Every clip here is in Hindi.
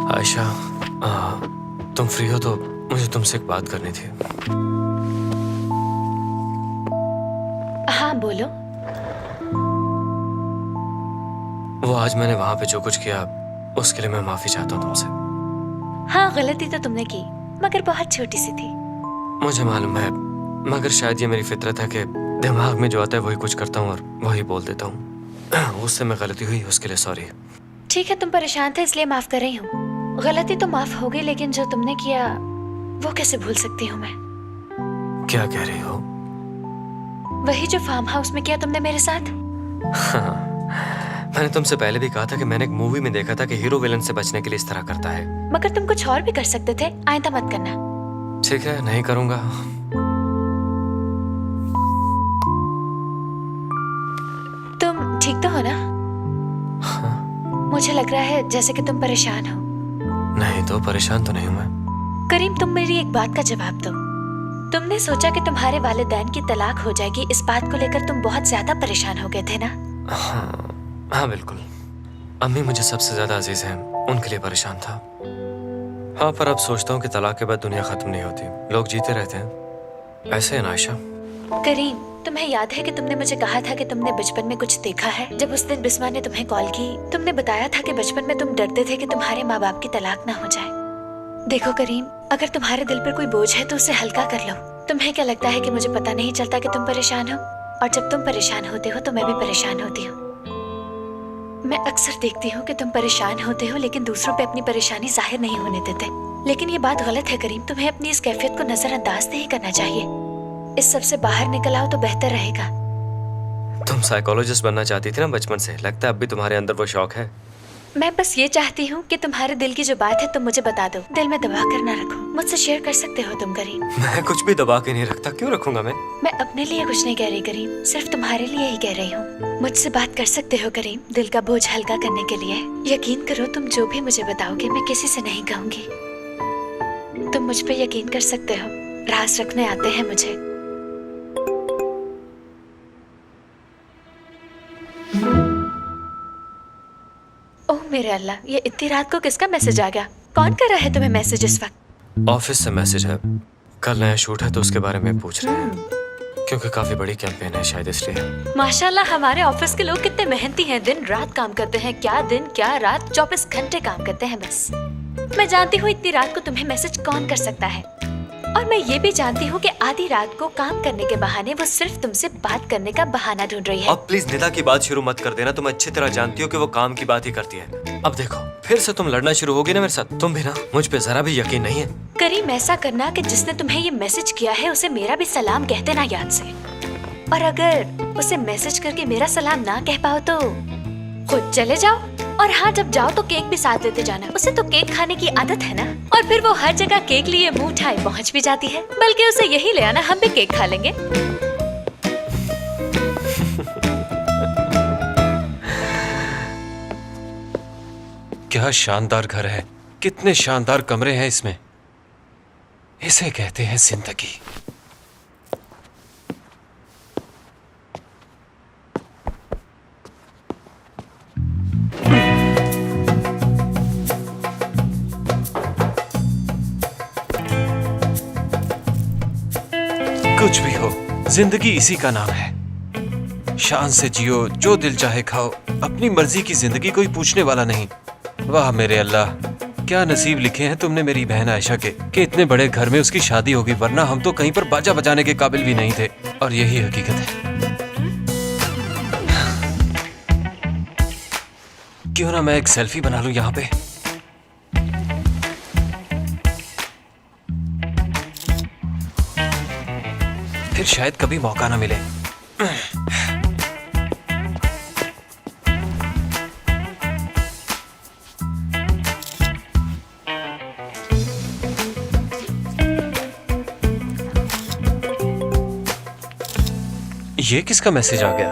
आयशा, तुम फ्री हो तो मुझे तुमसे एक बात करनी थी। हाँ बोलो। वो आज मैंने वहां पे जो कुछ किया उसके लिए मैं माफी चाहता हूँ तुमसे। हाँ, गलती तो तुमने की, मगर बहुत छोटी सी थी। मुझे मालूम है, मगर शायद ये मेरी फितरत है कि दिमाग में जो आता है वही कुछ करता हूँ और वही बोल देता हूँ। उससे मैं गलती हुई, उसके लिए सॉरी। ठीक है, तुम परेशान थे इसलिए माफ कर रही हूँ। गलती तो माफ हो गई, लेकिन जो तुमने किया वो कैसे भूल सकती हूँ मैं। क्या कह रही हो? वही जो फार्म हाउस में किया तुमने मेरे साथ। मैंने तुमसे पहले भी कहा था कि मैंने एक मूवी में देखा था कि हीरो विलन से बचने के लिए इस तरह करता है। मगर तुम कुछ और भी कर सकते थे, आइंदा मत करना। ठीक है, नहीं करूंगा। तुम ठीक तो हो ना? हाँ। मुझे लग रहा है जैसे कि तुम परेशान हो। नहीं तो परेशान तो नहीं हूं मैं। करीम, तुम मेरी एक बात का जवाब दो। तुमने सोचा कि तुम्हारे वालिदैन की तलाक हो जाएगी, इस बात को लेकर तुम बहुत ज्यादा परेशान हो गए थे ना? हाँ बिल्कुल। अम्मी मुझे सबसे ज्यादा अजीज हैं, उनके लिए परेशान था। हाँ, पर अब सोचता हूँ कि तलाक के बाद दुनिया खत्म नहीं होती, लोग जीते रहते हैं। ऐसे है ना आयशा? करीम, तुम्हें याद है कि तुमने मुझे कहा था कि तुमने बचपन में कुछ देखा है? जब उस दिन बिस्मा ने तुम्हें कॉल की, तुमने बताया था कि बचपन में तुम डरते थे कि तुम्हारे माँ बाप की तलाक ना हो जाए। देखो करीम, अगर तुम्हारे दिल पर कोई बोझ है तो उसे हल्का कर लो। तुम्हें क्या लगता है कि मुझे पता नहीं चलता कि तुम परेशान हो? और जब तुम परेशान होते हो तो मैं भी परेशान होती हूँ। मैं अक्सर देखती हूँ कि तुम परेशान होते हो लेकिन दूसरों पे अपनी परेशानी जाहिर नहीं होने देते। लेकिन ये बात गलत है करीम, तुम्हें अपनी इस कैफियत को नजरअंदाज नहीं करना चाहिए। इस सब से बाहर निकल आओ तो बेहतर रहेगा। तुम साइकोलॉजिस्ट बनना चाहती थी ना बचपन से, लगता है अब भी तुम्हारे अंदर वो शौक है। मैं बस ये चाहती हूँ कि तुम्हारे दिल की जो बात है तुम मुझे बता दो, दिल में दबा कर ना रखो। मुझसे शेयर कर सकते हो तुम करीम। मैं कुछ भी दबा के नहीं रखता, क्यों रखूंगा मैं अपने लिए कुछ नहीं कह रही करीम, सिर्फ तुम्हारे लिए ही कह रही हूँ। मुझसे बात कर सकते हो करीम, दिल का बोझ हल्का करने के लिए। यकीन करो, तुम जो भी मुझे बताओगे मैं किसी से नहीं कहूँगी। तुम मुझ पे यकीन कर सकते हो, राज रखने आते हैं मुझे। ओह मेरे अल्लाह, ये इतनी रात को किसका मैसेज आ गया? कौन कर रहा है तुम्हें मैसेज इस वक्त? ऑफिस से मैसेज है, कल नया शूट है तो उसके बारे में पूछ रहे हैं, क्योंकि काफी बड़ी कैंपेन है शायद इसलिए। माशाल्लाह, हमारे ऑफिस के लोग कितने मेहनती हैं, दिन रात काम करते हैं। क्या दिन क्या रात, 24 घंटे काम करते हैं बस। मैं जानती हूँ इतनी रात को तुम्हें मैसेज कौन कर सकता है, और मैं ये भी जानती हूँ कि आधी रात को काम करने के बहाने वो सिर्फ तुमसे बात करने का बहाना ढूंढ रही है। अब प्लीज निदा की बात शुरू मत कर देना, तुम अच्छी तरह जानती हो कि वो काम की बात ही करती है। अब देखो, फिर से तुम लड़ना शुरू होगी ना मेरे साथ। तुम भी ना, मुझ पे जरा भी यकीन नहीं है। करीम, ऐसा करना कि जिसने तुम्हें ये मैसेज किया है उसे मेरा भी सलाम कह देना याद से। और अगर उसे मैसेज करके मेरा सलाम ना कह पाओ तो खुद चले जाओ। और हाँ, जब जाओ तो केक भी साथ लेते जाना, उसे तो केक खाने की आदत है ना। और फिर वो हर जगह केक लिए मुंह उठाए पहुँच भी जाती है। बल्कि उसे यही ले आना, हम भी केक खा लेंगे। क्या शानदार घर है, कितने शानदार कमरे हैं इसमें। इसे कहते हैं जिंदगी। कुछ भी हो, जिंदगी इसी का नाम है। शान से जियो, जो दिल चाहे खाओ, अपनी मर्जी की जिंदगी, कोई पूछने वाला नहीं। वाह मेरे अल्लाह, क्या नसीब लिखे हैं तुमने मेरी बहन आयशा के कि इतने बड़े घर में उसकी शादी होगी, वरना हम तो कहीं पर बाजा बजाने के काबिल भी नहीं थे। और यही हकीकत है। क्यों ना मैं एक सेल्फी बना लूं यहाँ पे। फिर शायद कभी मौका ना मिले। ये किसका मैसेज आ गया?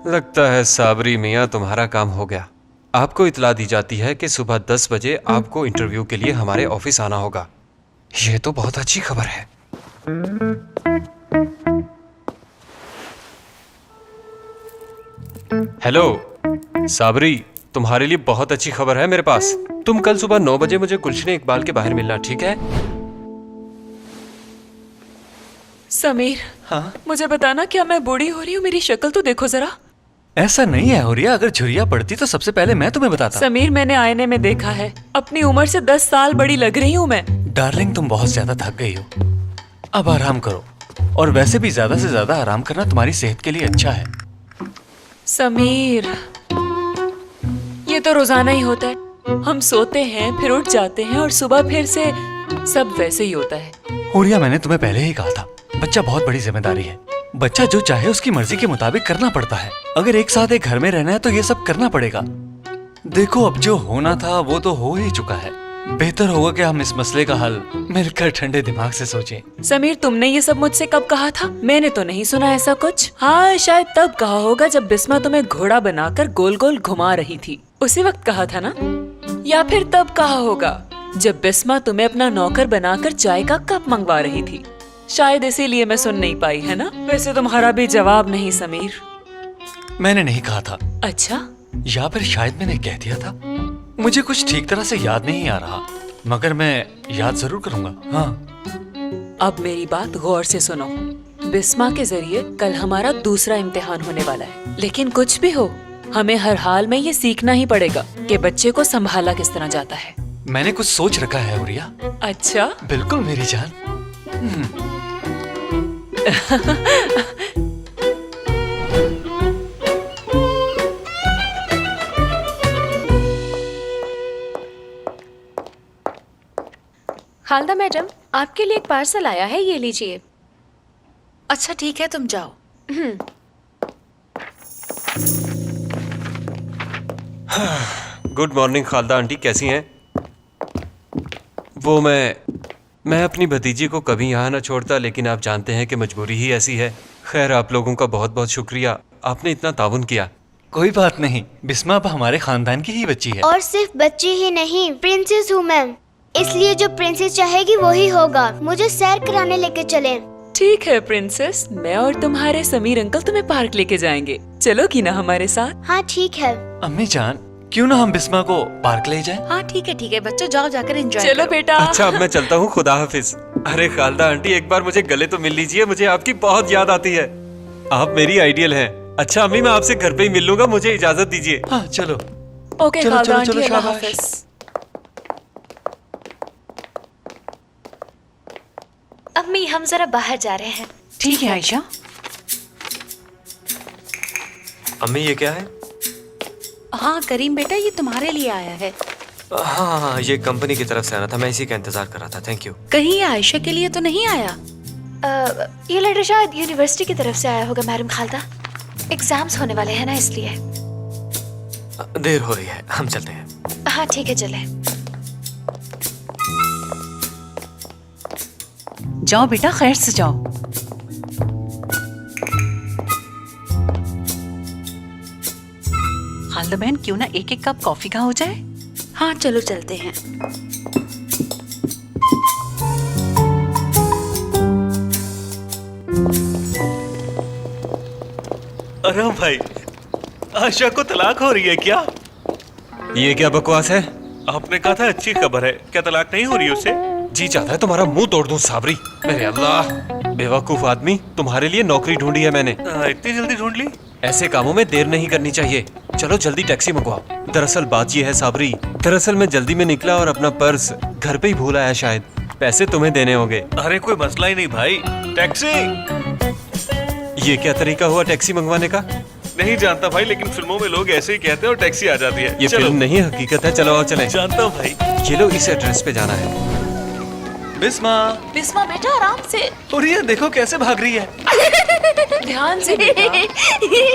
लगता है साबरी मियां, तुम्हारा काम हो गया। आपको इतला दी जाती है कि सुबह 10 बजे आपको इंटरव्यू के लिए हमारे ऑफिस आना होगा। ये तो बहुत अच्छी खबर है। हेलो साबरी, तुम्हारे लिए बहुत अच्छी खबर है मेरे पास। तुम कल सुबह 9 बजे मुझे गुलशन इकबाल के बाहर मिलना, ठीक है? समीर, हाँ? मुझे बताना क्या मैं बूढ़ी हो रही हूँ? मेरी शक्ल तो देखो जरा। ऐसा नहीं है हुरिया, अगर झुर्रिया पड़ती तो सबसे पहले मैं तुम्हें बताता। समीर, मैंने आईने में देखा है, अपनी उम्र से 10 साल बड़ी लग रही हूँ मैं। डार्लिंग, तुम बहुत ज्यादा थक गई हो, अब आराम करो। और वैसे भी ज्यादा से ज्यादा आराम करना तुम्हारी सेहत के लिए अच्छा है। समीर, ये तो रोजाना ही होता है। हम सोते हैं, फिर उठ जाते हैं और सुबह फिर से सब वैसे ही होता है। हुरिया, मैंने तुम्हें पहले ही कहा था, बच्चा बहुत बड़ी जिम्मेदारी है। बच्चा जो चाहे उसकी मर्जी के मुताबिक करना पड़ता है। अगर एक साथ एक घर में रहना है तो ये सब करना पड़ेगा। देखो, अब जो होना था वो तो हो ही चुका है। बेहतर होगा कि हम इस मसले का हल मिलकर ठंडे दिमाग से सोचें। समीर, तुमने ये सब मुझसे कब कहा था? मैंने तो नहीं सुना ऐसा कुछ। हाँ, शायद तब कहा होगा जब बिस्मा तुम्हें घोड़ा बनाकर गोल गोल घुमा रही थी, उसी वक्त कहा था ना? या फिर तब कहा होगा जब बिस्मा तुम्हें अपना नौकर बनाकर चाय का कप मंगवा रही थी। शायद इसीलिए मैं सुन नहीं पाई, है ना? वैसे तुम्हारा भी जवाब नहीं समीर। मैंने नहीं कहा था। अच्छा, या फिर शायद मैंने कह दिया था। मुझे कुछ ठीक तरह से याद नहीं आ रहा, मगर मैं याद जरूर करूंगा। हाँ। अब मेरी बात गौर से सुनो। बिस्मा के जरिए कल हमारा दूसरा इम्तिहान होने वाला है, लेकिन कुछ भी हो, हमें हर हाल में ये सीखना ही पड़ेगा कि बच्चे को संभाला किस तरह जाता है। मैंने कुछ सोच रखा है हुरिया। अच्छा? बिल्कुल मेरी जान। खालदा मैडम, आपके लिए एक पार्सल आया है, ये लीजिए। अच्छा ठीक है, तुम जाओ। गुड मॉर्निंग खालदा आंटी, कैसी हैं? वो मैं अपनी भतीजी को कभी यहाँ ना छोड़ता, लेकिन आप जानते हैं कि मजबूरी ही ऐसी है। खैर, आप लोगों का बहुत बहुत शुक्रिया, आपने इतना ताउन किया। कोई बात नहीं, बिस्मा अब हमारे खानदान की ही बच्ची है। और सिर्फ बच्ची ही नहीं, प्रिंसेस हूँ मैं, इसलिए जो प्रिंसेस चाहेगी वो ही होगा। मुझे सैर कराने लेके चलें। ठीक है प्रिंसेस, मैं और तुम्हारे समीर अंकल तुम्हें पार्क लेके जाएंगे। चलोगी ना हमारे साथ? हाँ ठीक है। अम्मी जान, क्यों ना हम बिस्मा को पार्क ले जाएं? हाँ ठीक है बच्चों, जाओ जाकर एंजॉय चलो करो। बेटा। अच्छा, अब मैं चलता हूँ, खुदा हाफिज। अरे खालदा आंटी, एक बार मुझे गले तो मिल लीजिए, मुझे आपकी बहुत याद आती है। आप मेरी आइडियल हैं। अच्छा अम्मी, मैं आपसे घर पे ही मिल लूंगा, मुझे इजाजत दीजिए। हाँ चलो। ओके चलो, खालदा चलो, आंटी, चलो, अल्लाह शाबाश। हाफिज। अम्मी, हम जरा बाहर जा रहे हैं। ठीक है आयशा। अम्मी, ये क्या है? हाँ करीम बेटा, ये तुम्हारे लिए आया है। हाँ, ये कंपनी की तरफ से आना था, मैं इसी का इंतजार कर रहा था। Thank you. कहीं ये आयशा के लिए तो नहीं आया? ये लेटर शायद यूनिवर्सिटी की तरफ से आया होगा मैडम खालदा। एग्जाम्स होने वाले हैं ना, इसलिए। देर हो रही है, हम चलते हैं। हाँ ठीक है, चले। जाओ बेटा, खैर से जाओ। खालदा बहन, क्यों ना एक एक कप कॉफी का हो जाए? हाँ चलो चलते हैं। अरे भाई, आशा को तलाक हो रही है क्या? ये क्या बकवास है? आपने कहा था अच्छी खबर है, क्या तलाक नहीं हो रही उससे? जी चाहता है तुम्हारा मुंह तोड़ दूं साबरी। मेरे अल्लाह, बेवकूफ आदमी, तुम्हारे लिए नौकरी ढूंढी है मैंने। इतनी जल्दी ढूंढ ली? ऐसे कामों में देर नहीं करनी चाहिए। चलो जल्दी टैक्सी मंगवाओ। दरअसल बात ये है साबरी, दरअसल मैं जल्दी में निकला और अपना पर्स घर पे ही भूल आया, शायद पैसे तुम्हें देने होंगे। अरे कोई मसला ही नहीं भाई, टैक्सी। ये क्या तरीका हुआ टैक्सी मंगवाने का? नहीं जानता भाई, लेकिन फिल्मों में लोग ऐसे ही कहते हैं और टैक्सी आ जाती है। ये फिल्म नहीं, हकीकत है। चलो आओ चलें। जानता हूँ भाई। ये लो, इस एड्रेस पे जाना है। बिस्मा, बिस्मा बेटा, आराम से। और ये देखो कैसे भाग रही है। ध्यान से बेटा।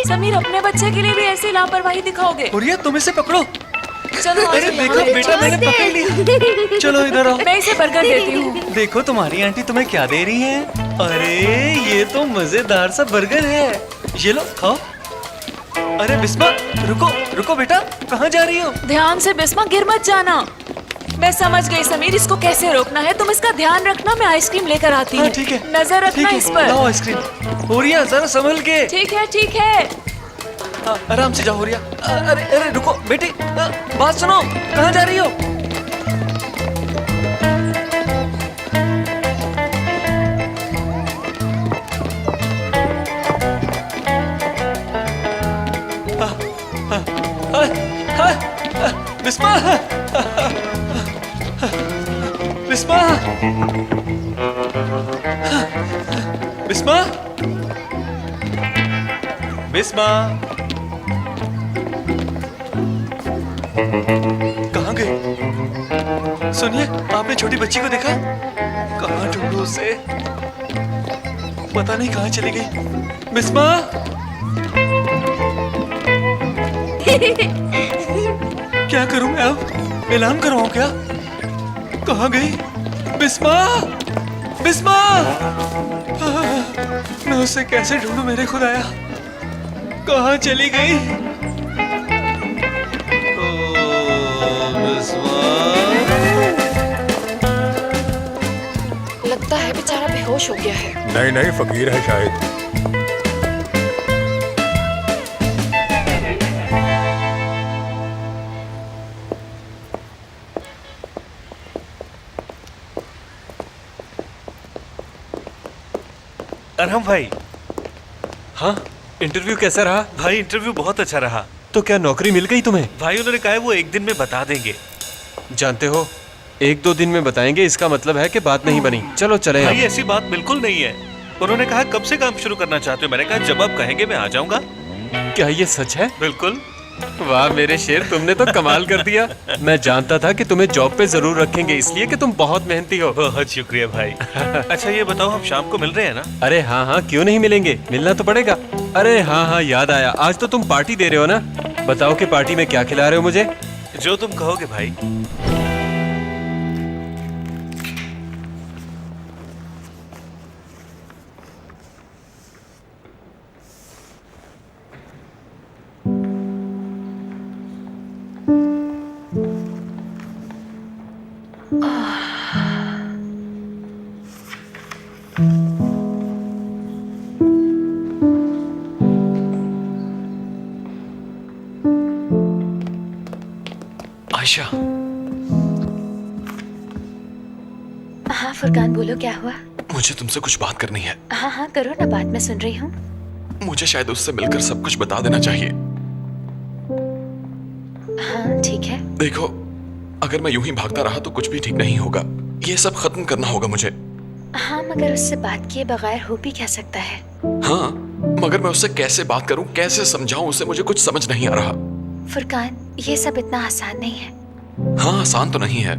समीर, अपने बच्चे के लिए भी ऐसी लापरवाही दिखाओगे? और ये तुम इसे पकड़ो। चलो अरे देखो बेटा, मैंने पकड़ लिया। चलो इधर आओ। मैं इसे बर्गर देती हूँ। देखो तुम्हारी आंटी तुम्हें क्या दे रही है। अरे ये तो मजेदार सा बर्गर है, ये लो खाओ। अरे बिस्मा, रुको रुको बेटा, कहाँ जा रही हो? ध्यान से बिस्मा, गिर मत जाना। मैं समझ गई समीर, इसको कैसे रोकना है। तुम इसका ध्यान रखना, मैं आइसक्रीम लेकर आती हूँ। ठीक है, नजर रखना ठीक है, इस पर। लाओ आइसक्रीम। और ये जरा संभल के। ठीक है ठीक है। आराम से जाओ रिया। अरे अरे रुको बेटी, बात सुनो, कहाँ जा रही हो? बिस्मा, बिस्मा, बिस्मा, बिस्मा, कहाँ गई? सुनिए, आपने छोटी बच्ची को देखा? कहाँ ढूंढूं उसे? पता नहीं कहाँ चली गई। बिस्मा, क्या करूं मैं अब? ऐलान करवाऊं क्या? कहाँ गई? बिस्मा, बिस्मा, मैं उसे कैसे ढूंढूं मेरे खुदाया? कहाँ चली गई? लगता है बेचारा बेहोश हो गया है। नहीं नहीं, फकीर है शायद। अरहम भाई। हाँ, इंटरव्यू कैसा रहा? भाई इंटरव्यू बहुत अच्छा रहा। तो क्या नौकरी मिल गई तुम्हें? भाई उन्होंने कहा है वो एक दिन में बता देंगे। जानते हो, 1-2 दिन में बताएंगे इसका मतलब है कि बात नहीं बनी। चलो चले भाई अब। ऐसी बात बिल्कुल नहीं है। उन्होंने कहा कब से काम शुरू करना चाहते हो? मैंने कहा जब आप कहेंगे मैं आ जाऊंगा। क्या ये सच है? बिल्कुल। वाह मेरे शेर, तुमने तो कमाल कर दिया। मैं जानता था कि तुम्हें जॉब पे जरूर रखेंगे, इसलिए कि तुम बहुत मेहनती हो। बहुत शुक्रिया भाई। अच्छा ये बताओ, हम शाम को मिल रहे हैं ना? अरे हाँ हाँ, क्यों नहीं मिलेंगे, मिलना तो पड़ेगा। अरे हाँ हाँ, याद आया, आज तो तुम पार्टी दे रहे हो ना? बताओ कि पार्टी में क्या खिला रहे हो मुझे? जो तुम कहोगे भाई। आयशा। हाँ फुरकान, बोलो क्या हुआ? मुझे तुमसे कुछ बात करनी है। हाँ हाँ करो ना बात, मैं सुन रही हूँ। मुझे शायद उससे मिलकर सब कुछ बता देना चाहिए। हाँ ठीक है। देखो, अगर मैं यूं ही भागता रहा तो कुछ भी ठीक नहीं होगा। ये सब खत्म करना होगा मुझे। हाँ मगर उससे बात किए बगैर हो भी क्या सकता है? हाँ, मगर मैं उससे कैसे बात करूं, कैसे समझाऊं उसे, मुझे कुछ समझ नहीं आ रहा। फुरकान, ये सब इतना आसान नहीं है। हाँ, आसान तो नहीं है।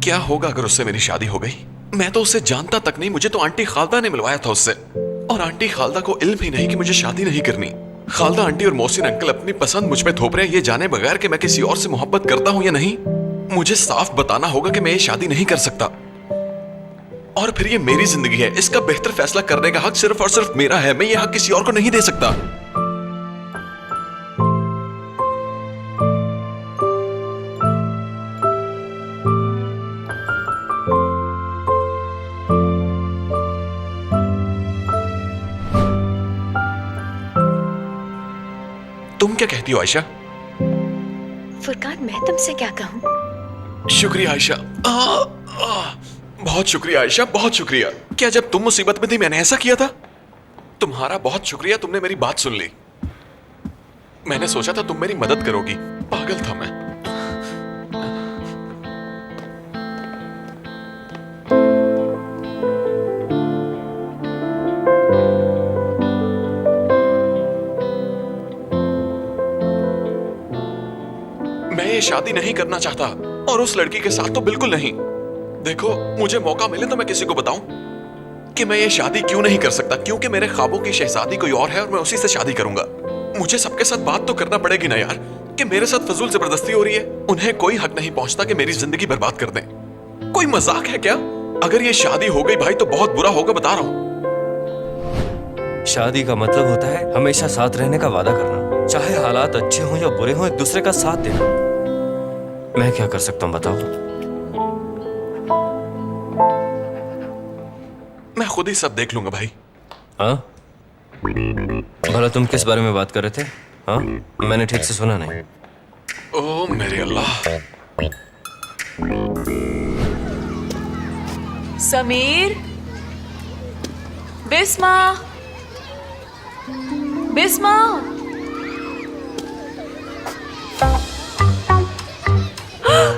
क्या होगा अगर उससे मेरी शादी हो गई? मैं तो उसे जानता तक नहीं, मुझे तो आंटी खालदा ने मिलवाया था उससे। और आंटी खालदा को इल्म ही नहीं कि मुझे शादी नहीं करनी। खालदा आंटी और मोहसिन अंकल अपनी पसंद मुझ पे थोप रहे हैं, ये जाने बगैर कि मैं किसी और से मोहब्बत करता हूं या नहीं। मुझे साफ बताना होगा कि मैं ये शादी नहीं कर सकता। और फिर ये मेरी जिंदगी है, इसका बेहतर फैसला करने का हक सिर्फ और सिर्फ मेरा है। मैं ये हक किसी और को नहीं दे सकता। तुम क्या कहती हो आयशा? फुरकान, मैं तुमसे क्या कहूँ? शुक्रिया आयशा। बहुत शुक्रिया आयशा, बहुत शुक्रिया। क्या जब तुम मुसीबत में थी मैंने ऐसा किया था? तुम्हारा बहुत शुक्रिया, तुमने मेरी बात सुन ली। मैंने सोचा था तुम मेरी मदद करोगी, पागल था मैं। मैं ये शादी नहीं करना चाहता, और उस लड़की के साथ तो बिल्कुल नहीं। देखो, मुझे मौका मिले तो मैं किसी को बताऊं कि मैं ये शादी क्यों नहीं कर सकता, क्योंकि मेरे ख्वाबों की शहजादी कोई और है और मैं उसी से शादी करूंगा। मुझे सबके साथ बात तो करना पड़ेगी ना यार, कि मेरे साथ फजूल जबरदस्ती हो रही है। उन्हें कोई हक नहीं पहुंचता कि मेरी जिंदगी बर्बाद कर दें। कोई मजाक है क्या? अगर ये शादी हो गई भाई तो बहुत बुरा होगा, बता रहा हूं। शादी का मतलब होता है हमेशा साथ रहने का वादा करना, चाहे हालात अच्छे हों या बुरे हों, एक दूसरे का साथ देना। मैं क्या कर सकता हूँ बताओ? मैं खुद ही सब देख लूंगा भाई। हाँ, भला तुम किस बारे में बात कर रहे थे? हाँ, मैंने ठीक से सुना नहीं। ओ मेरे अल्लाह। समीर, बिस्मा, बिस्मा।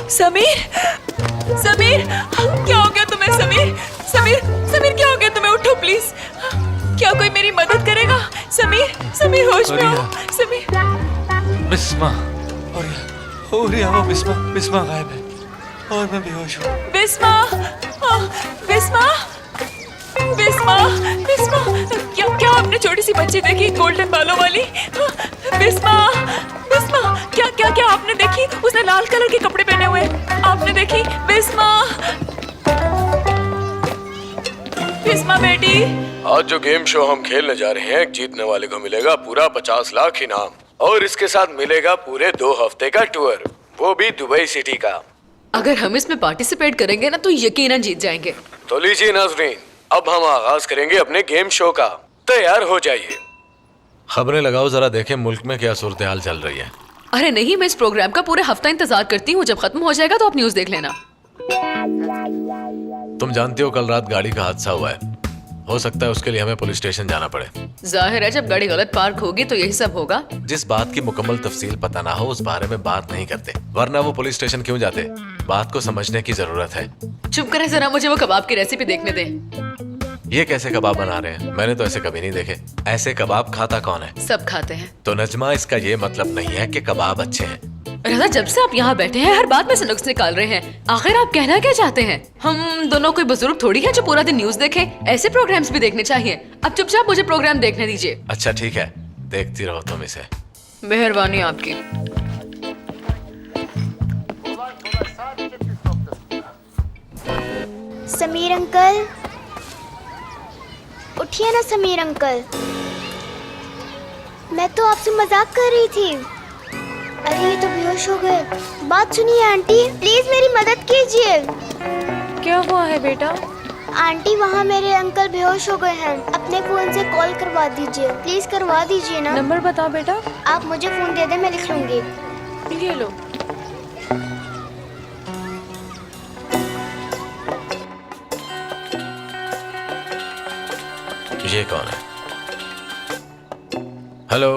समीर, समीर, क्या हो गया तुम्हें? समीर, समीर, समीर, क्या हो गया तुम्हें? उठो प्लीज। क्या कोई मेरी मदद करेगा? समीर, समीर, होश में हो? समीर। बिस्मा, और यहाँ वो बिस्मा, बिस्मा गायब है और मैं बेहोश हूँ। बिस्मा, बिस्मा, बिस्मा, बिस्मा, क्या क्या आपने छोटी सी बच्ची देखी गोल्डन बालों वाली? बिस्मा, बिस्मा, क्या क्या क्या आपने देखी? उसने लाल कलर के कपड़े पहने हुए, आपने देखी? बिस्मा, बिस्मा बेटी। आज जो गेम शो हम खेलने जा रहे हैं, जीतने वाले को मिलेगा पूरा 50 लाख इनाम और इसके साथ मिलेगा पूरे 2 हफ्ते का टूर, वो भी दुबई सिटी का। अगर हम इसमें पार्टिसिपेट करेंगे ना तो यकीनन जीत जाएंगे। तो लीजिए नाजरीन, अब हम आगाज करेंगे अपने गेम शो का। तैयार हो जाइए। खबरें लगाओ, जरा देखें मुल्क में क्या सूरत हाल चल रही है। अरे नहीं, मैं इस प्रोग्राम का पूरे हफ्ता इंतजार करती हूँ। जब खत्म हो जाएगा तो आप न्यूज देख लेना। तुम जानती हो कल रात गाड़ी का हादसा हुआ है। हो सकता है उसके लिए हमें पुलिस स्टेशन जाना पड़े। जाहिर है जब गाड़ी गलत पार्क होगी तो यही सब होगा। जिस बात की मुकम्मल तफसील पता ना हो उस बारे में बात नहीं करते, वरना वो पुलिस स्टेशन क्यों जाते? बात को समझने की जरूरत है। चुप करे जरा, मुझे वो कबाब की रेसिपी देखने दे। ये कैसे कबाब बना रहे हैं? मैंने तो ऐसे कभी नहीं देखे। ऐसे कबाब खाता कौन है? सब खाते हैं। तो नजमा, इसका ये मतलब नहीं है कि कबाब अच्छे हैं। रजा, जब से आप यहाँ बैठे हैं हर बात में से नुक्स निकाल रहे हैं। आखिर आप कहना क्या चाहते हैं? हम दोनों कोई बुजुर्ग थोड़ी है जो पूरा दिन न्यूज देखें। ऐसे प्रोग्राम्स भी देखने चाहिए। अब चुपचाप मुझे प्रोग्राम देखने दीजिए। अच्छा ठीक है, देखती रहो तुम इसे। मेहरबानी आपकी। समीर अंकल, उठिए ना समीर अंकल। मैं तो आपसे मजाक कर रही थी। अरे ये तो बेहोश हो गए। बात सुनिए आंटी, प्लीज मेरी मदद कीजिए। क्या हुआ है बेटा? आंटी, वहाँ मेरे अंकल बेहोश हो गए हैं। अपने फोन से कॉल करवा दीजिए, प्लीज करवा दीजिए ना। नंबर बताओ बेटा। आप मुझे फोन दे दे, मैं लिख लूंगी। ये लो। ये कौन है? हेलो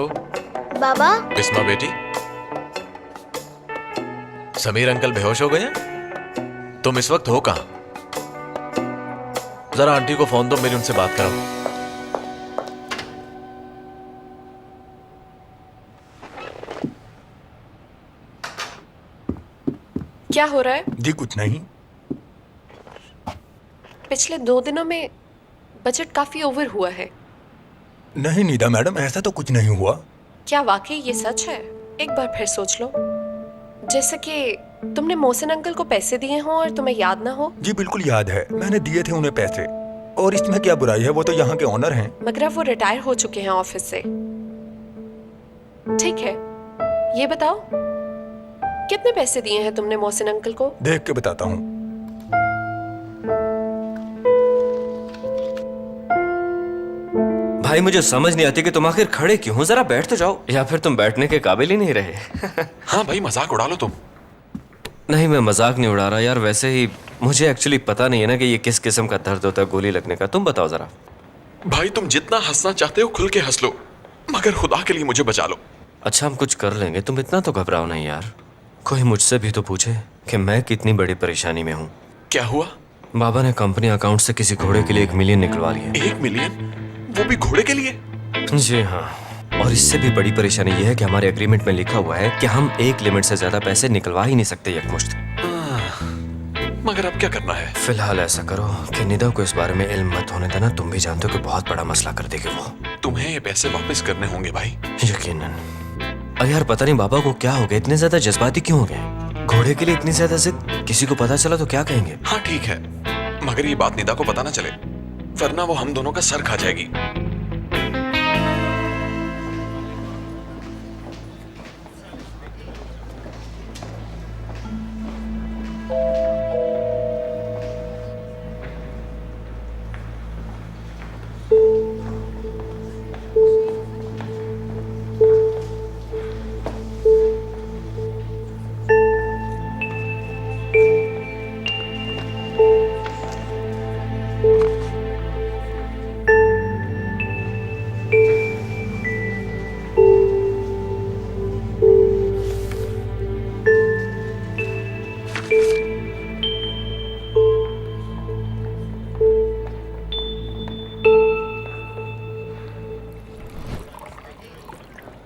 बाबा। बिस्मा बेटी, समीर अंकल बेहोश हो गए हैं? तुम इस वक्त हो कहाँ? जरा आंटी को फोन दो, मेरी उनसे बात कराओ। क्या हो रहा है? जी कुछ नहीं। पिछले 2 दिनों में बजट काफी ओवर हुआ है। नहीं नीदा मैडम, ऐसा तो कुछ नहीं हुआ। क्या वाकई ये सच है? एक बार फिर सोच लो। जैसे कि तुमने मोहसिन अंकल को पैसे दिए हों और तुम्हें याद ना हो। जी बिल्कुल याद है, मैंने दिए थे उन्हें पैसे। और इसमें क्या बुराई है, वो तो यहाँ के ऑनर हैं। मगर अब वो रिटायर हो चुके हैं ऑफिस से। ठीक है, ये बताओ कितने पैसे दिए हैं तुमने मोहसिन अंकल को? देख के बताता हूँ। भाई मुझे समझ नहीं आती कि तुम आखिर खड़े क्यों हो? जरा बैठ तो जाओ, या फिर तुम बैठने के काबिल ही नहीं रहे। हाँ भाई, मजाक उड़ा लो तुम। नहीं, मैं मजाक नहीं उड़ा रहा यार। वैसे ही मुझे एक्चुअली पता नहीं है ना कि ये किस किस्म का दर्द होता है गोली लगने का। तुम बताओ जरा। भाई तुम जितना हंसना चाहते हो खुल के हंस लो, मगर खुदा के लिए मुझे बचा लो। अच्छा, हम कुछ कर लेंगे, तुम इतना तो घबराओ नहीं यार। कोई मुझसे भी तो पूछे कि मैं कितनी बड़ी परेशानी में हूँ। क्या हुआ? बाबा ने कंपनी अकाउंट से किसी घोड़े के लिए 1 मिलियन निकलवा लिया। 1 मिलियन? वो भी घोड़े के लिए? जी हाँ, और इससे भी बड़ी परेशानी यह है कि हमारे एग्रीमेंट में लिखा हुआ है कि हम एक लिमिट से ज्यादा पैसे निकलवा ही नहीं सकते यकमुश्त। मगर अब क्या करना है? फिलहाल ऐसा करो कि निदा को इस बारे में इल्म मत होने देना। तुम भी जानते हो कि बहुत बड़ा मसला कर देगी वो। तुम्हें ये पैसे वापस करने होंगे भाई। यकीनन। अरे यार पता नहीं बाबा को क्या हो गया, इतने ज्यादा जज्बाती क्यों हो गए? घोड़े के लिए इतनी ज्यादा जिद, किसी को पता चला तो क्या कहेंगे? हाँ ठीक है, मगर ये बात निदा को पता ना चले, वरना वो हम दोनों का सर खा जाएगी।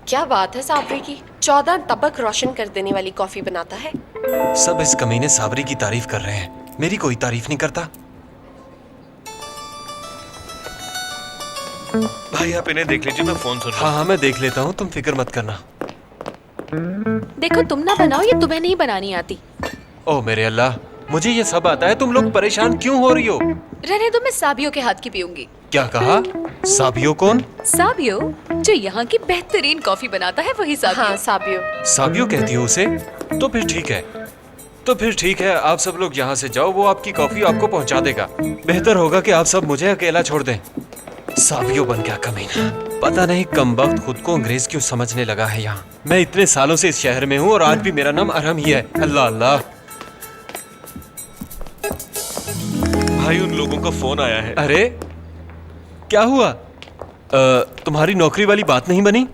क्या बात है साबरी की, 14 तबक रोशन कर देने वाली कॉफी बनाता है। सब इस कमीने साबरी की तारीफ कर रहे हैं, मेरी कोई तारीफ नहीं करता। भाई आप इन्हें देख लीजिए, मैं फोन सुन रहा हाँ हाँ मैं देख लेता हूँ, तुम फिक्र मत करना। देखो तुम ना बनाओ, ये तुम्हें नहीं बनानी आती। ओ मेरे अल्लाह, मुझे ये सब आता है, तुम लोग परेशान क्यों हो रही हो? रहने दो, मैं साबियो के हाथ की पीऊंगी। क्या कहा? साबियो कौन? साबियो जो यहाँ की बेहतरीन कॉफी बनाता है, वही साबियो। हाँ साबियो। साबियो कहती हो उसे? तो फिर ठीक है, आप सब लोग यहाँ से जाओ, वो आपकी कॉफी आपको पहुँचा देगा। बेहतर होगा कि आप सब मुझे अकेला छोड़ दें। साबियो बन गया कमीना, पता नहीं कमबख्त खुद को अंग्रेज क्यों समझने लगा है। यहाँ मैं इतने सालों से इस शहर में हूँ और आज भी मेरा नाम अरहम ही है। अल्लाह अल्लाह। भाई उन लोगों का फोन आया है। अरे क्या हुआ? तुम्हारी नौकरी वाली बात नहीं बनी?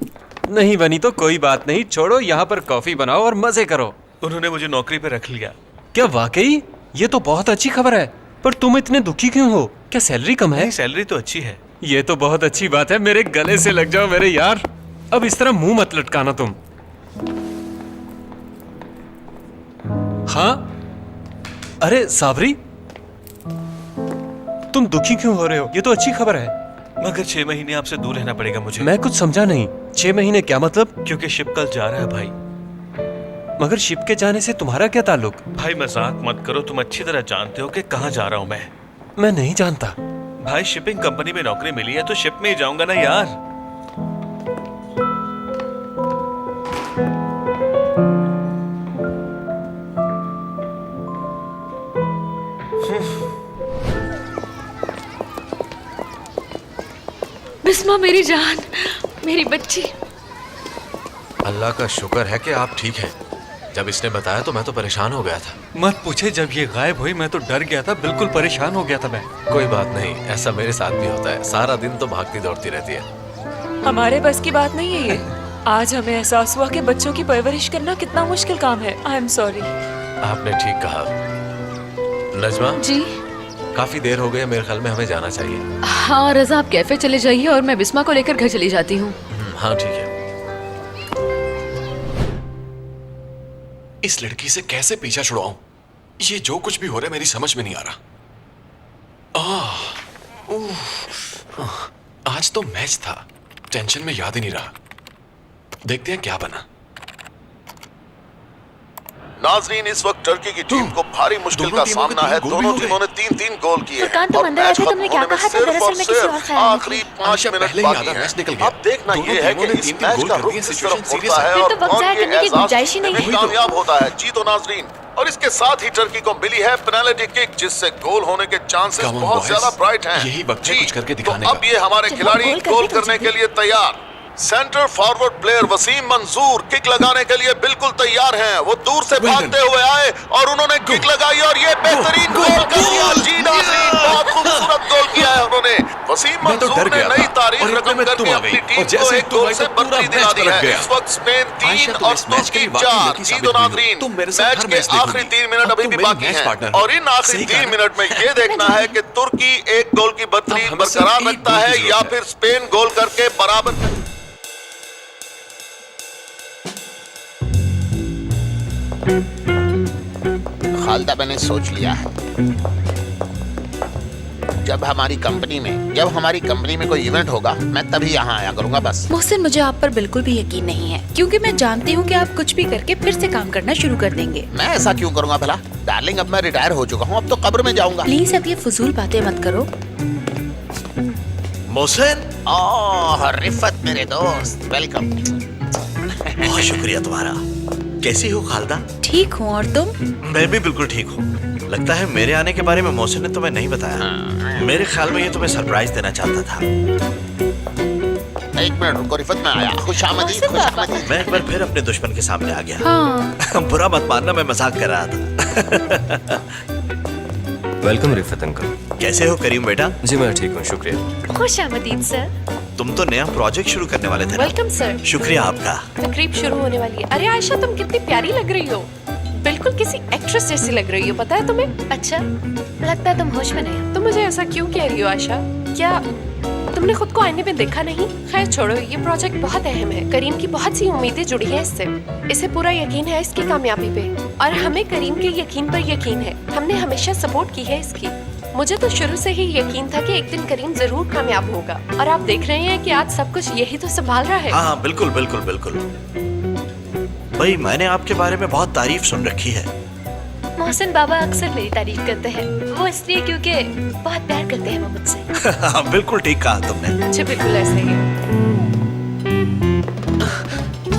नहीं बनी तो कोई बात नहीं, छोड़ो, यहाँ पर कॉफी बनाओ और मजे करो। उन्होंने मुझे नौकरी पे रख लिया। क्या वाकई? ये तो बहुत अच्छी खबर है, पर तुम इतने दुखी क्यों हो? क्या सैलरी कम है? नहीं, सैलरी तो अच्छी है। ये तो बहुत अच्छी बात है, मेरे गले से लग जाओ मेरे यार। अब इस तरह मुंह मत लटकाना तुम। हाँ अरे साबरी, तुम दुखी क्यों हो रहे हो? ये तो अच्छी खबर है। मगर 6 महीने आपसे दूर रहना पड़ेगा मुझे। मैं कुछ समझा नहीं। 6 महीने क्या मतलब? क्योंकि शिप कल जा रहा है भाई। मगर शिप के जाने से तुम्हारा क्या ताल्लुक? भाई मजाक मत करो, तुम अच्छी तरह जानते हो कि कहाँ जा रहा हूँ मैं। मैं नहीं जानता। भाई शिपिंग कंपनी में नौकरी मिली है तो शिप में ही जाऊंगा ना यार। बिस्मा मेरी जान, मेरी बच्ची। अल्लाह का शुक्र है कि आप ठीक हैं। जब इसने बताया तो मैं तो परेशान हो गया था। मत पूछे, जब ये गायब हुई मैं तो डर गया था, बिल्कुल परेशान हो गया था मैं। कोई बात नहीं, ऐसा मेरे साथ भी होता है, सारा दिन तो भागती दौड़ती रहती है। हमारे बस की बात नहीं है ये। आज हमें एहसास हुआ कि बच्चों की परवरिश करना कितना मुश्किल काम है। I am sorry. आपने ठीक कहा। नजमा जी काफी देर हो गई है, मेरे ख्याल में हमें जाना चाहिए। हाँ रजा, आप कैफे चले जाइए और मैं बिस्मा को लेकर घर चली जाती हूँ। हाँ ठीक है। इस लड़की से कैसे पीछा छुड़ाऊं? ये जो कुछ भी हो रहा है मेरी समझ में नहीं आ रहा। आज तो मैच था, टेंशन में याद ही नहीं रहा। देखते हैं क्या बना। नाजरीन, इस वक्त टर्की की टीम को भारी मुश्किल का सामना है। दोनों टीमों ने 3-3 गोल किए हैं। फुरकान, तुम अंदर आके तुमने क्या कहा था? दरअसल मैं किसी और ख्याल में आखिरी 5 मिनट बाकी हैं। अब देखना ये है कि इस मैच का रुख किस तरफ मुड़ता है फिर और तो वक्त कौन जाया के करने की एजाज गुंजाइश ही नहीं में है। कामयाब होता है। जीतो नाजरीन। और इसके साथ ही टर्की को मिली है पेनल्टी किक, जिससे गोल होने के चांसेस Come on, बहुत boys. ज्यादा ब्राइट हैं। यही वक्त है जी, कुछ करके तो दिखाने का। अब ये हमारे जब वो खिलाड़ी गोल गोल करते करने तो के लिए तैयार। Centre forward player Wasim Mansoor kick लगाने के लिए बिल्कुल तैयार हैं। वो दूर से भागते हुए आए और उन्होंने किक लगाई और ये बेहतरीन गोल कर दिया। जी नाज़रीन, बहुत खूबसूरत गोल किया है उन्होंने। वसीम मैं तो डर मंसूर ने गया नई था तारीख और इतने रकम में करके तुम आ अपनी गई टीम और जैसे को ही एक तुम गोल आई से तो पूरा बढ़ती मैच दिला दी पलट है। गया। इस वक्त स्पेन आयशा 3 तो और इस मैच के तुर्की लिए वाकई 4। लकी जी साबित तो हुई हो। नाज़रीन, तुम मेरे साथ मैच हर के मैच देखोगी। आखिरी 3 मिनट अब अभी तुम भी मेरी बाकी मैच हैं पार्टनर और इन आखिरी सही 3 कहा। मिनट में ये देखना है कि तुर्की एक गोल की बर्तरी अब हमें सिर्फ बरकरार एक रखता गोल की है जरूरत या है। फिर स्पेन गोल करके बराबर। खालदा, मैंने सोच लिया है। जब हमारी कंपनी में कोई इवेंट होगा, मैं तभी यहाँ आया करूँगा बस। मोहसिन, मुझे आप पर बिल्कुल भी यकीन नहीं है, क्योंकि मैं जानती हूँ कि आप कुछ भी करके फिर से काम करना शुरू कर देंगे। मैं ऐसा क्यों करूँगा भला? डार्लिंग, अब मैं रिटायर हो चुका हूँ, अब तो कब्र में जाऊँगा। प्लीज अब ये फजूल बातें मत करो। मोहसिन, ओह रिफत मेरे दोस्त, वेलकम। बहुत शुक्रिया तुम्हारा। कैसी हो खालदा? ठीक हूँ, और तुम? मैं भी बिल्कुल ठीक हूँ। लगता है मेरे आने के बारे में मोहसिन ने तुम्हें नहीं बताया। मेरे ख्याल में ये तुम्हें सरप्राइज देना चाहता था। एक मिनट रुको रिफत, में आया। खुशामदीद, खुशामदीद। मैं एक बार फिर अपने दुश्मन के सामने आ गया। हाँ। बुरा मत मानना, मैं मजाक कर रहा था। Welcome Rifat uncle. कैसे हो करीम बेटा? जी मैं ठीक हूँ, शुक्रिया। खुशामदीद सर। तुम तो नया प्रोजेक्ट शुरू करने वाले थे ना? Welcome sir. शुक्रिया आपका। तकरीब शुरू होने वाली है। अरे आयशा, तुम कितनी प्यारी लग रही हो, बिल्कुल किसी एक्ट्रेस जैसी लग रही हो, पता है तुम्हें? अच्छा, लगता है तुम होश में नहीं हो। तुम मुझे ऐसा क्यों कह रही हो आयशा? क्या तुमने खुद को आईने में देखा नहीं? खैर छोड़ो, ये प्रोजेक्ट बहुत अहम है। करीम की बहुत सी उम्मीदें जुड़ी हैं इससे। इसे पूरा यकीन है इसकी कामयाबी पे और हमें करीम के यकीन पर यकीन है। हमने हमेशा सपोर्ट की है इसकी। मुझे तो शुरू से ही यकीन था कि एक दिन करीम जरूर कामयाब होगा और आप देख रहे हैं कि आज सब कुछ यही तो संभाल रहा है। हाँ बिल्कुल बिल्कुल बिल्कुल। भाई मैंने आपके बारे में बहुत तारीफ सुन रखी है। मोहसिन बाबा अक्सर मेरी तारीफ करते हैं, वो इसलिए क्योंकि बहुत प्यार करते हैं वो मुझसे। हाँ बिल्कुल ठीक कहा तुमने। अच्छा बिल्कुल ऐसा ही है।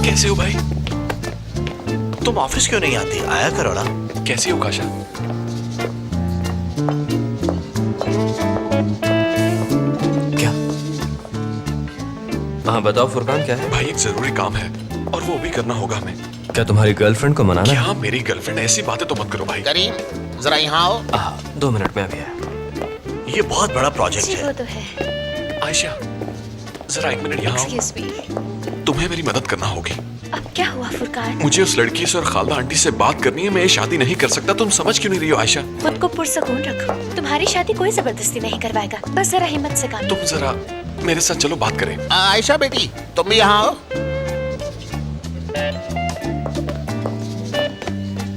कैसे हो भाई? तुम ऑफिस क्यों नहीं आती? आया करो ना। कैसी हो काशा? क्या? हाँ बताओ फुरकान, क्या है? भाई एक जरूरी काम है और वो भी करना होगा हमें। क्या तुम्हारी गर्लफ्रेंड को मनाना? क्या मेरी गर्लफ्रेंड? ऐसी बातें तो मत करो भाई। करीम जरा यहाँ आओ। 2 मिनट में अभी आया। ये बहुत बड़ा प्रोजेक्ट जी है। वो तो है। आयशा जरा 1 मिनट यहाँ आओ। Excuse me. तुम्हें मेरी मदद करना होगी। अब क्या हुआ फुरकान? मुझे उस लड़की से और खालदा आंटी से बात करनी है। मैं ये शादी नहीं कर सकता। तुम समझ क्यों नहीं रही हो आयशा? खुद को पुरसकून रखो, तुम्हारी शादी कोई जबरदस्ती नहीं करवाएगा। बस जरा हिम्मत से काम। तुम जरा मेरे साथ चलो, बात करें। आयशा बेटी तुम भी यहाँ आओ।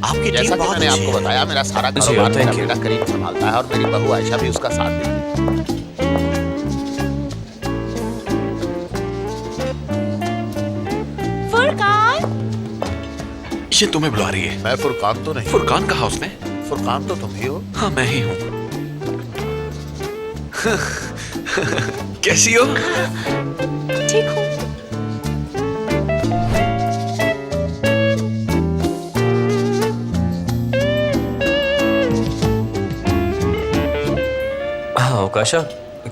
आपकी जैसा कि मैंने आपको बताया, मेरा सारा कारोबार मेरा thank you. बेटा करीम संभालता है और मेरी बहू आयशा भी उसका साथ देती है। फुरकान, ये तुम्हें बुला रही है। मैं फुरकान तो नहीं। फुरकान कहा उसने? फुरकान तो तुम ही हो। हाँ मैं ही हूँ। कैसी हो? ठीक हूँ। हाँ ओकाशा,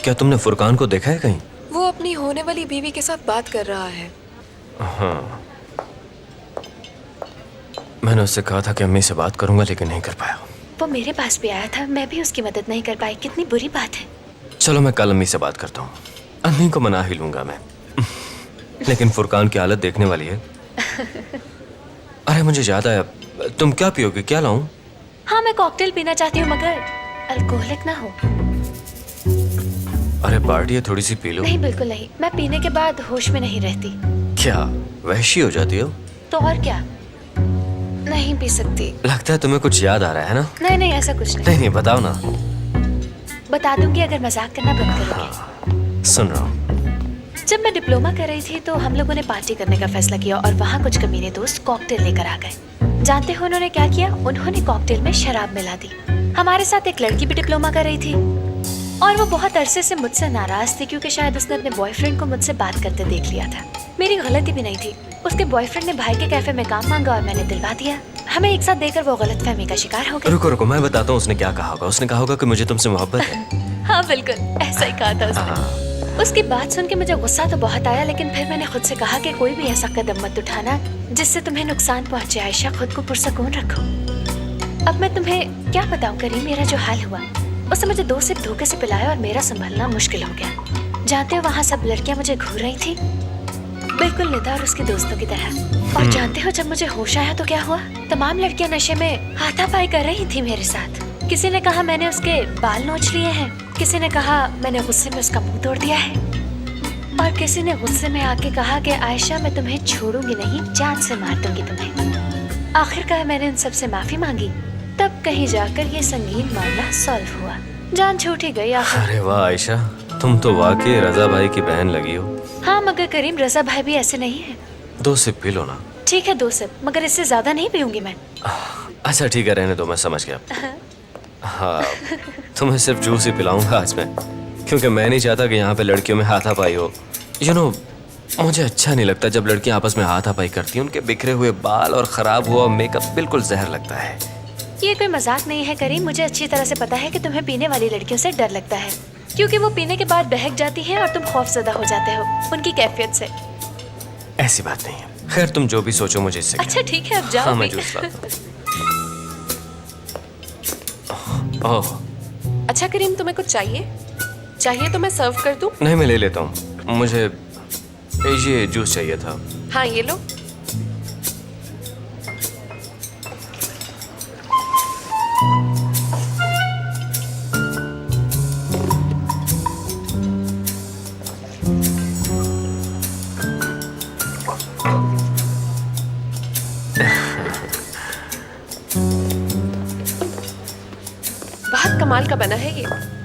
क्या तुमने फुरकान को देखा है कहीं? वो अपनी होने वाली बीवी के साथ बात कर रहा है। हाँ, मैंने उससे कहा था कि अम्मी से बात करूंगा लेकिन नहीं कर पाया। वो मेरे पास भी आया था, मैं भी उसकी मदद नहीं कर पाई। कितनी बुरी बात है। चलो मैं कल अम्मी से बात करता हूँ। अम्मी को मना ही लूंगा मैं। लेकिन फुरकान की हालत देखने वाली है। अरे मुझे याद आया, तुम क्या पियोगे? क्या लाऊं? हाँ मैं कॉकटेल पीना चाहती हूँ मगर अल्कोहलिक ना हो। अरे पार्टी है, थोड़ी सी पी लो। नहीं बिल्कुल नहीं, मैं पीने के बाद होश में नहीं रहती। क्या वहशी हो जाती हो? तो और क्या, नहीं पी सकती। लगता है तुम्हें कुछ याद आ रहा है ना? नहीं नहीं ऐसा कुछ नहीं। नहीं नहीं बताओ ना। बता दूंगी अगर मजाक करना बंद करोगे। सुन रहा हूँ। जब मैं डिप्लोमा कर रही थी तो हम लोगों ने पार्टी करने का फैसला किया और वहाँ कुछ कमीने दोस्त कॉकटेल लेकर आ गए। जानते हो उन्होंने क्या किया? उन्होंने कॉकटेल में शराब मिला दी। हमारे साथ एक लड़की भी डिप्लोमा कर रही थी और वो बहुत अरसे से मुझसे नाराज थी क्योंकि शायद उसने अपने बॉयफ्रेंड को मुझसे बात करते देख लिया था। मेरी गलती भी नहीं थी। उसके बॉयफ्रेंड ने भाई के कैफे में काम मांगा और मैंने दिलवा दिया। हमें एक साथ देकर वो गलतफहमी का शिकार हो गई। रुको रुको, मैं बताता हूँ उसने क्या कहा होगा। उसने कहा होगा कि मुझे तुमसे मोहब्बत है। हाँ बिल्कुल ऐसा ही कहा था उसने। उसकी बात सुन के मुझे गुस्सा तो बहुत आया, लेकिन फिर मैंने खुद से कहा कि कोई भी ऐसा कदम मत उठाना जिससे तुम्हें नुकसान पहुंचे। आयशा खुद को पुरसकून रखो। अब मैं तुम्हें क्या बताऊं करीम, मेरा जो हाल हुआ। उसने मुझे 2 सिप धोखे से पिलाया और मेरा संभलना मुश्किल हो गया। जानते हो वहाँ सब लड़कियां मुझे घूर रही थी, बिल्कुल निदा और उसके दोस्तों की तरह। और जानते हो जब मुझे होश आया तो क्या हुआ? तमाम लड़कियां नशे में हाथापाई कर रही थी मेरे साथ। किसी ने कहा मैंने उसके बाल नोच लिए हैं, किसी ने कहा मैंने गुस्से में उसका मुंह तोड़ दिया है और किसी ने गुस्से में आके कहा कि आयशा मैं तुम्हें छोड़ूंगी नहीं, जान से मार दूंगी तुम्हें। आखिरकार मैंने उन सब से माफी मांगी, तब कहीं जाकर ये संगीन मामला सॉल्व हुआ। जान छूट ही गई आखिर। अरे वाह आयशा, तुम तो वाकई रजा भाई की बहन लगी हो। हाँ मगर करीम रजा भाई भी ऐसे नहीं है। 2 सिप पी लो ना। ठीक है 2 सिप, मगर इससे ज्यादा नहीं पीऊंगी मैं। अच्छा ठीक है, रहने दो, मैं समझ गया। हाँ, तुम्हें सिर्फ जूस ही पिलाऊंगा आज मैं, क्योंकि मैं नहीं चाहता कि यहाँ पे लड़कियों में हाथापाई हो। यू नो, मुझे अच्छा नहीं लगता जब लड़कियाँ आपस में हाथापाई करती हैं। उनके बिखरे हुए बाल और खराब हुआ मेकअप बिल्कुल जहर लगता है। ये कोई मजाक नहीं है करीम, मुझे अच्छी तरह से पता है कि तुम्हें पीने वाली लड़कियों से डर लगता है, क्योंकि वो पीने के बाद बहक जाती हैं और तुम खौफजदा हो जाते हो उनकी कैफियत से। ऐसी बात नहीं है। खैर तुम जो भी सोचो मुझे इससे अच्छा ठीक है अब जाओ। हाँ मैं जूस लाता हूँ। ओह अच्छा करीम तुम्हें कुछ चाहिए तो मैं सर्व कर दूं? नहीं मैं ले लेता हूँ, मुझे ये जूस चाहिए था। हाँ ये लो। बहुत कमाल का बना है ये।